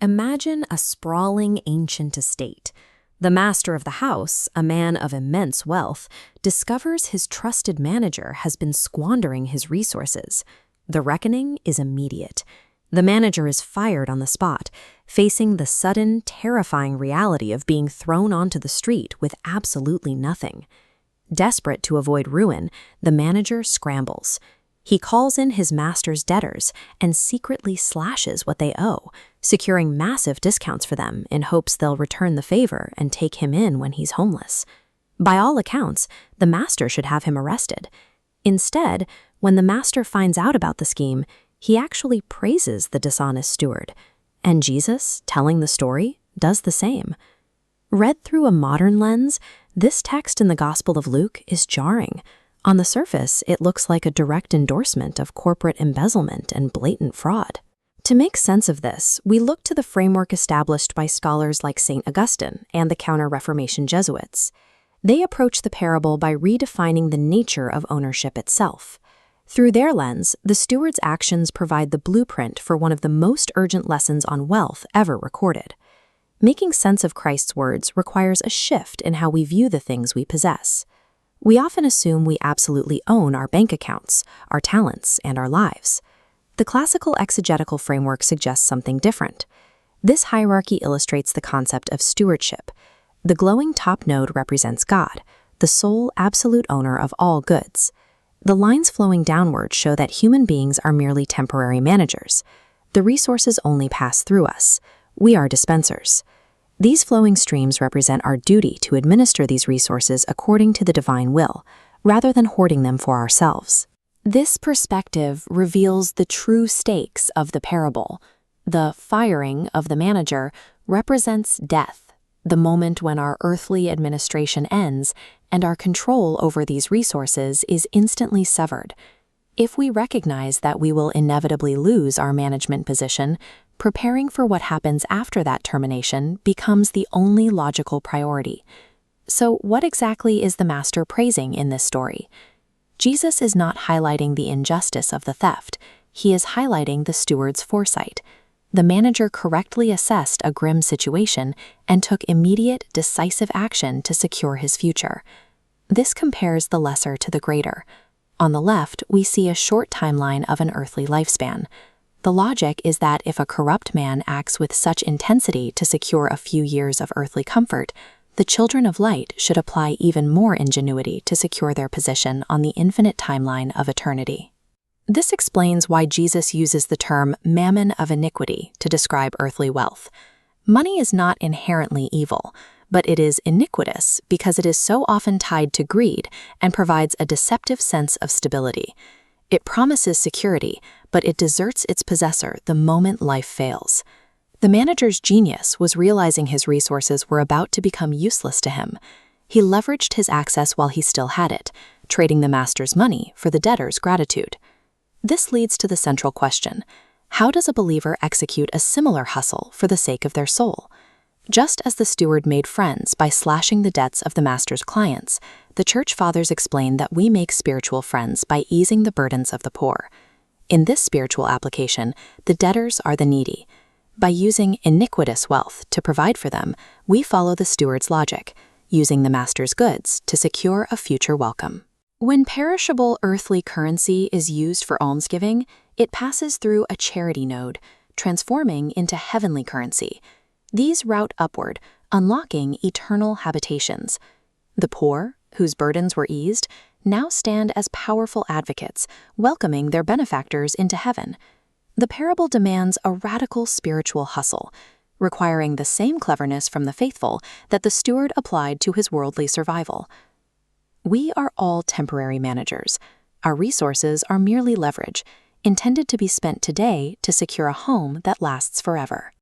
Imagine a sprawling ancient estate. The master of the house, a man of immense wealth, discovers his trusted manager has been squandering his resources. The reckoning is immediate. The manager is fired on the spot, facing the sudden, terrifying reality of being thrown onto the street with absolutely nothing. Desperate to avoid ruin, the manager scrambles. He calls in his master's debtors and secretly slashes what they owe, securing massive discounts for them in hopes they'll return the favor and take him in when he's homeless. By all accounts, the master should have him arrested. Instead, when the master finds out about the scheme, he actually praises the dishonest steward. And Jesus, telling the story, does the same. Read through a modern lens, this text in the Gospel of Luke is jarring. On the surface, it looks like a direct endorsement of corporate embezzlement and blatant fraud. To make sense of this, we look to the framework established by scholars like St. Augustine and the Counter-Reformation Jesuits. They approach the parable by redefining the nature of ownership itself. Through their lens, the steward's actions provide the blueprint for one of the most urgent lessons on wealth ever recorded. Making sense of Christ's words requires a shift in how we view the things we possess. We often assume we absolutely own our bank accounts, our talents, and our lives. The classical exegetical framework suggests something different. This hierarchy illustrates the concept of stewardship. The glowing top node represents God, the sole absolute owner of all goods. The lines flowing downward show that human beings are merely temporary managers. The resources only pass through us. We are dispensers. These flowing streams represent our duty to administer these resources according to the divine will, rather than hoarding them for ourselves. This perspective reveals the true stakes of the parable. The firing of the manager represents death, the moment when our earthly administration ends and our control over these resources is instantly severed. If we recognize that we will inevitably lose our management position, preparing for what happens after that termination becomes the only logical priority. So what exactly is the master praising in this story? Jesus is not highlighting the injustice of the theft. He is highlighting the steward's foresight. The manager correctly assessed a grim situation and took immediate, decisive action to secure his future. This compares the lesser to the greater. On the left, we see a short timeline of an earthly lifespan. The logic is that if a corrupt man acts with such intensity to secure a few years of earthly comfort, the children of light should apply even more ingenuity to secure their position on the infinite timeline of eternity. This explains why Jesus uses the term mammon of iniquity to describe earthly wealth. Money is not inherently evil, but it is iniquitous because it is so often tied to greed and provides a deceptive sense of stability. It promises security, but it deserts its possessor the moment life fails. The manager's genius was realizing his resources were about to become useless to him. He leveraged his access while he still had it, trading the master's money for the debtor's gratitude. This leads to the central question: how does a believer execute a similar hustle for the sake of their soul? Just as the steward made friends by slashing the debts of the master's clients, the church fathers explain that we make spiritual friends by easing the burdens of the poor. In this spiritual application, the debtors are the needy. By using iniquitous wealth to provide for them, we follow the steward's logic, using the master's goods to secure a future welcome. When perishable earthly currency is used for almsgiving, it passes through a charity node, transforming into heavenly currency. These route upward, unlocking eternal habitations. The poor, whose burdens were eased, now stand as powerful advocates, welcoming their benefactors into heaven. The parable demands a radical spiritual hustle, requiring the same cleverness from the faithful that the steward applied to his worldly survival. We are all temporary managers. Our resources are merely leverage, intended to be spent today to secure a home that lasts forever.